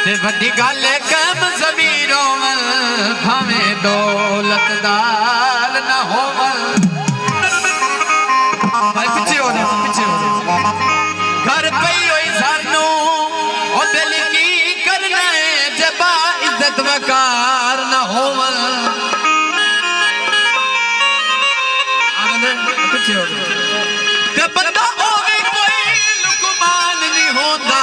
ते वड्डी गल है कम ज़मीरों भावें दौलतदार न होवन। पीछे हो जा, पीछे हो जा। घर पई होई सानू ओ दिल की करना है जबा इज्जत वकार न होवन। पीछे हो जा। ते बंदा होवे कोई लुकमान नहीं होंदा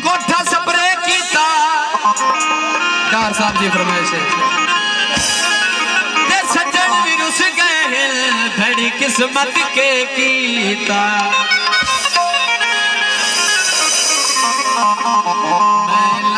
कोठा स्प्रे कीता डार साहब जी फरमाइश है ते सज्जन भी रुस गए धड़ी किस्मत के कीता। मैं